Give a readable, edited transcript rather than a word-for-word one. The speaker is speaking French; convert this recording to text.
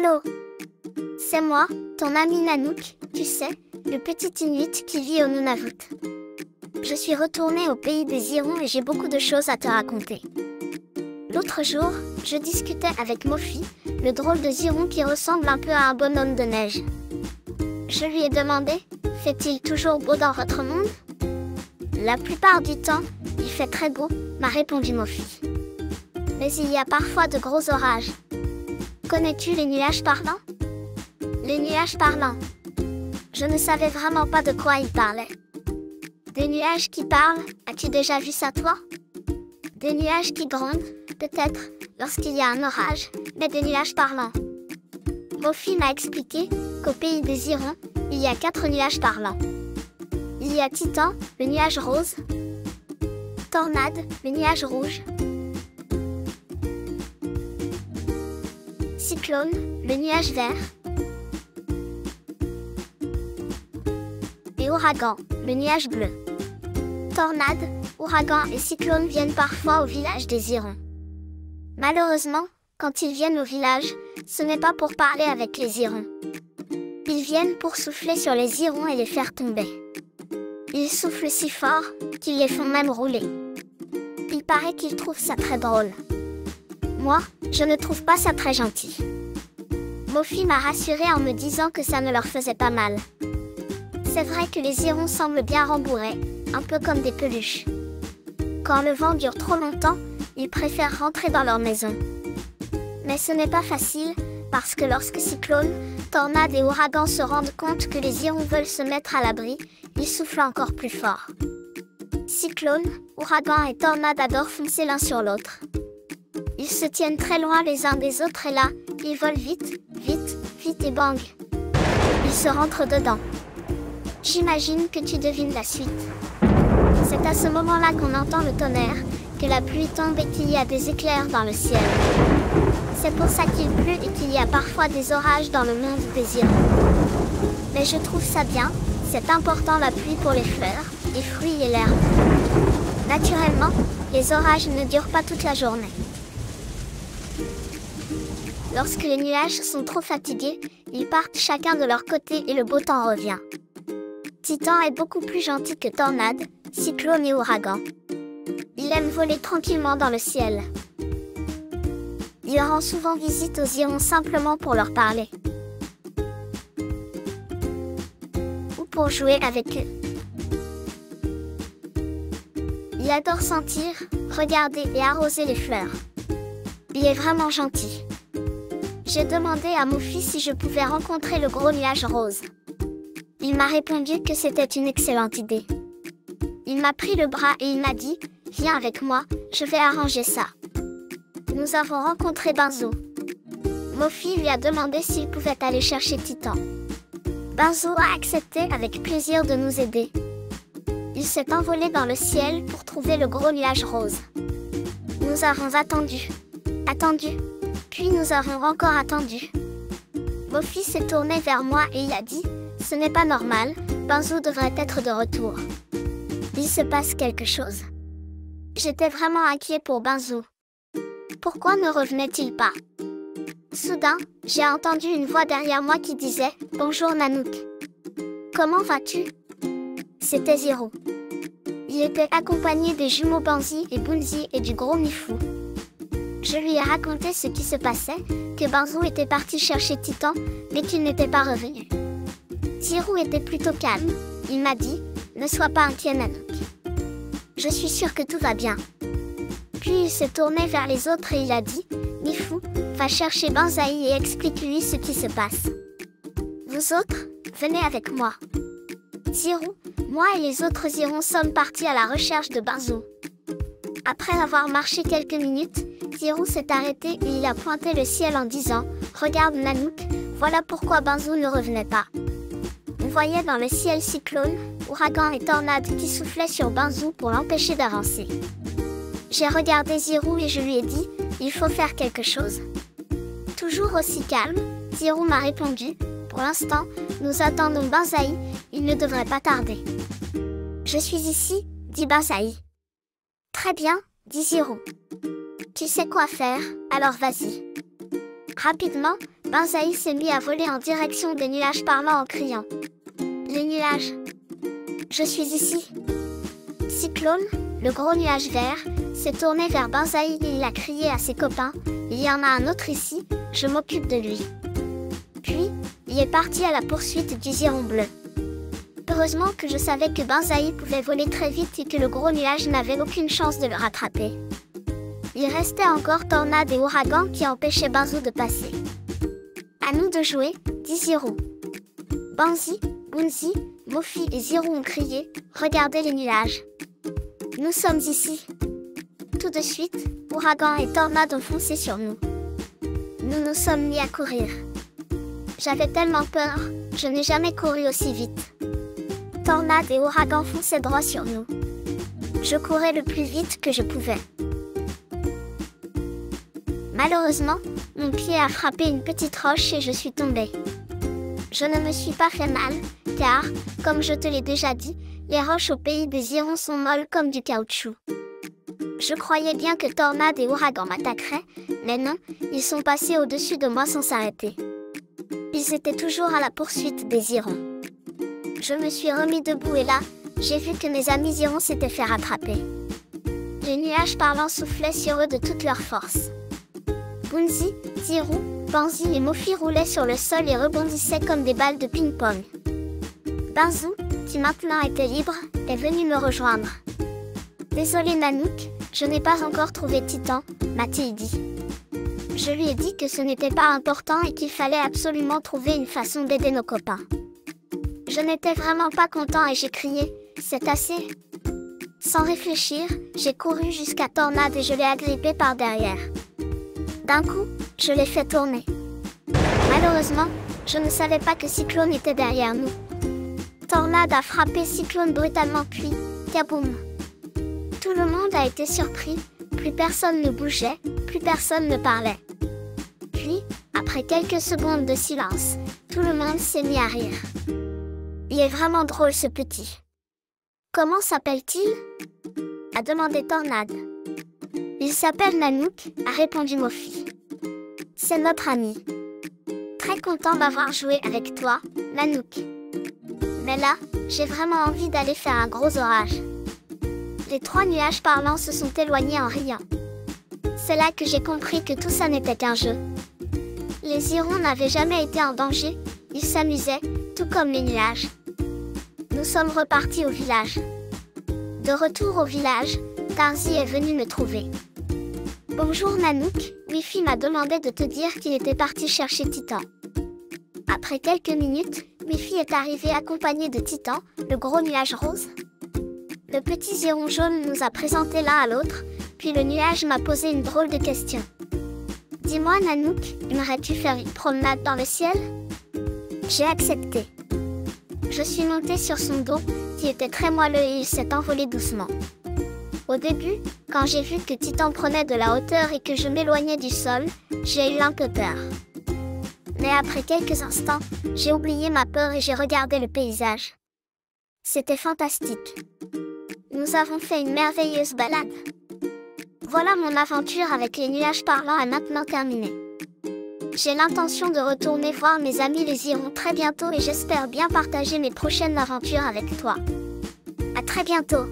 Allô? C'est moi, ton ami Nanook, tu sais, le petit Inuit qui vit au Nunavut. Je suis retournée au pays des Hirons et j'ai beaucoup de choses à te raconter. L'autre jour, je discutais avec Mofi, le drôle de Ziron qui ressemble un peu à un bonhomme de neige. Je lui ai demandé, fait-il toujours beau dans votre monde? La plupart du temps, il fait très beau, m'a répondu Mofi. Mais il y a parfois de gros orages. Connais-tu les nuages parlants? Les nuages parlants. Je ne savais vraiment pas de quoi il parlait. Des nuages qui parlent, as-tu déjà vu ça toi? Des nuages qui grondent, peut-être, lorsqu'il y a un orage, mais des nuages parlants. Mofi m'a expliqué qu'au pays des Hirons, il y a 4 nuages parlants. Il y a Titan, le nuage rose. Tornade, le nuage rouge. Cyclone, le nuage vert. Et ouragan, le nuage bleu. Tornades, ouragans et cyclones viennent parfois au village des Hirons. Malheureusement, quand ils viennent au village, ce n'est pas pour parler avec les Hirons. Ils viennent pour souffler sur les Hirons et les faire tomber. Ils soufflent si fort qu'ils les font même rouler. Il paraît qu'ils trouvent ça très drôle. Moi, je ne trouve pas ça très gentil. Mofi m'a rassurée en me disant que ça ne leur faisait pas mal. C'est vrai que les Hirons semblent bien rembourrés, un peu comme des peluches. Quand le vent dure trop longtemps, ils préfèrent rentrer dans leur maison. Mais ce n'est pas facile, parce que lorsque cyclones, tornades et ouragans se rendent compte que les Hirons veulent se mettre à l'abri, ils soufflent encore plus fort. Cyclones, ouragans et tornades adorent foncer l'un sur l'autre. Ils se tiennent très loin les uns des autres et là, ils volent vite, vite, vite et bang. Ils se rentrent dedans. J'imagine que tu devines la suite. C'est à ce moment-là qu'on entend le tonnerre, que la pluie tombe et qu'il y a des éclairs dans le ciel. C'est pour ça qu'il pleut et qu'il y a parfois des orages dans le monde des Hirons. Mais je trouve ça bien, c'est important la pluie pour les fleurs, les fruits et l'herbe. Naturellement, les orages ne durent pas toute la journée. Lorsque les nuages sont trop fatigués, ils partent chacun de leur côté et le beau temps revient. Titan est beaucoup plus gentil que Tornade, Cyclone et Ouragan. Il aime voler tranquillement dans le ciel. Il rend souvent visite aux Hirons simplement pour leur parler. Ou pour jouer avec eux. Il adore sentir, regarder et arroser les fleurs. Il est vraiment gentil. J'ai demandé à Mofi si je pouvais rencontrer le gros nuage rose. Il m'a répondu que c'était une excellente idée. Il m'a pris le bras et il m'a dit « Viens avec moi, je vais arranger ça ». Nous avons rencontré Benzo. Mofi lui a demandé s'il pouvait aller chercher Titan. Benzo a accepté avec plaisir de nous aider. Il s'est envolé dans le ciel pour trouver le gros nuage rose. Nous avons attendu. Puis nous avons encore attendu. Mofi s'est tourné vers moi et il a dit « Ce n'est pas normal, Benzo devrait être de retour. Il se passe quelque chose. » J'étais vraiment inquiet pour Benzo. Pourquoi ne revenait-il pas? Soudain, j'ai entendu une voix derrière moi qui disait « Bonjour Nanook. Comment vas-tu » C'était Ziro. Il était accompagné des jumeaux Banzi et Bunzi et du gros Mifu. Je lui ai raconté ce qui se passait, que Benzo était parti chercher Titan, mais qu'il n'était pas revenu. Ziro était plutôt calme, il m'a dit « Ne sois pas inquiet Nanook. Je suis sûr que tout va bien. » Puis il s'est tourné vers les autres et il a dit « Mifu, va chercher Banzai et explique-lui ce qui se passe. Vous autres, venez avec moi. » Ziro, moi et les autres Hirons sommes partis à la recherche de Benzo. Après avoir marché quelques minutes, Ziro s'est arrêté et il a pointé le ciel en disant « Regarde Nanook, voilà pourquoi Benzo ne revenait pas. » On voyait dans le ciel cyclone, ouragan et tornade qui soufflaient sur Benzo pour l'empêcher d'avancer. J'ai regardé Ziro et je lui ai dit « Il faut faire quelque chose. » Toujours aussi calme, Ziro m'a répondu « Pour l'instant, nous attendons Banzai, il ne devrait pas tarder. » « Je suis ici, dit Banzai. « Très bien, dit Ziro. Tu sais quoi faire, alors vas-y. » Rapidement, Banzai s'est mis à voler en direction des nuages parlant en criant. Les nuages. Je suis ici. Cyclone, le gros nuage vert, s'est tourné vers Banzai et il a crié à ses copains. Il y en a un autre ici, je m'occupe de lui. Puis, il est parti à la poursuite du Ziron bleu. Heureusement que je savais que Banzai pouvait voler très vite et que le gros nuage n'avait aucune chance de le rattraper. Il restait encore Tornade et Ouragan qui empêchaient Banzou de passer. À nous de jouer, dit Zirou. Banzi, Bunzi, Mofi et Zirou ont crié, regardez les nuages. Nous sommes ici. Tout de suite, Ouragan et Tornade ont foncé sur nous. Nous nous sommes mis à courir. J'avais tellement peur, je n'ai jamais couru aussi vite. Tornade et Ouragan fonçaient droit sur nous. Je courais le plus vite que je pouvais. Malheureusement, mon pied a frappé une petite roche et je suis tombée. Je ne me suis pas fait mal, car, comme je te l'ai déjà dit, les roches au pays des Zirons sont molles comme du caoutchouc. Je croyais bien que Tornade et Ouragan m'attaqueraient, mais non, ils sont passés au-dessus de moi sans s'arrêter. Ils étaient toujours à la poursuite des Zirons. Je me suis remis debout et là, j'ai vu que mes amis Zirons s'étaient fait rattraper. Les nuages parlants soufflaient sur eux de toute leur force. Bunzi, Zirou, Banzi et Mofi roulaient sur le sol et rebondissaient comme des balles de ping-pong. Banzou, qui maintenant était libre, est venu me rejoindre. Désolé Nanook, je n'ai pas encore trouvé Titan, m'a-t-il dit. Je lui ai dit que ce n'était pas important et qu'il fallait absolument trouver une façon d'aider nos copains. Je n'étais vraiment pas content et j'ai crié, c'est assez. Sans réfléchir, j'ai couru jusqu'à Tornade et je l'ai agrippé par derrière. D'un coup, je l'ai fait tourner. Malheureusement, je ne savais pas que Cyclone était derrière nous. Tornade a frappé Cyclone brutalement puis, kaboum. Tout le monde a été surpris, plus personne ne bougeait, plus personne ne parlait. Puis, après quelques secondes de silence, tout le monde s'est mis à rire. Il est vraiment drôle ce petit. Comment s'appelle-t-il? A demandé Tornade. Il s'appelle Nanook, a répondu Mofi. C'est notre ami. Très content d'avoir joué avec toi, Nanook. Mais là, j'ai vraiment envie d'aller faire un gros orage. Les trois nuages parlants se sont éloignés en riant. C'est là que j'ai compris que tout ça n'était qu'un jeu. Les Zirons n'avaient jamais été en danger, ils s'amusaient, tout comme les nuages. Nous sommes repartis au village. De retour au village, Tarzi est venu me trouver. Bonjour Nanook, Wifi m'a demandé de te dire qu'il était parti chercher Titan. Après quelques minutes, Wifi est arrivé accompagné de Titan, le gros nuage rose. Le petit Ziron jaune nous a présentés l'un à l'autre, puis le nuage m'a posé une drôle de question. Dis-moi Nanook, aimerais-tu faire une promenade dans le ciel? J'ai accepté. Je suis montée sur son dos, qui était très moelleux et il s'est envolé doucement. Au début, quand j'ai vu que Titan prenait de la hauteur et que je m'éloignais du sol, j'ai eu un peu peur. Mais après quelques instants, j'ai oublié ma peur et j'ai regardé le paysage. C'était fantastique. Nous avons fait une merveilleuse balade. Voilà, mon aventure avec les nuages parlants est maintenant terminée. J'ai l'intention de retourner voir mes amis les Zirons très bientôt et j'espère bien partager mes prochaines aventures avec toi. À très bientôt.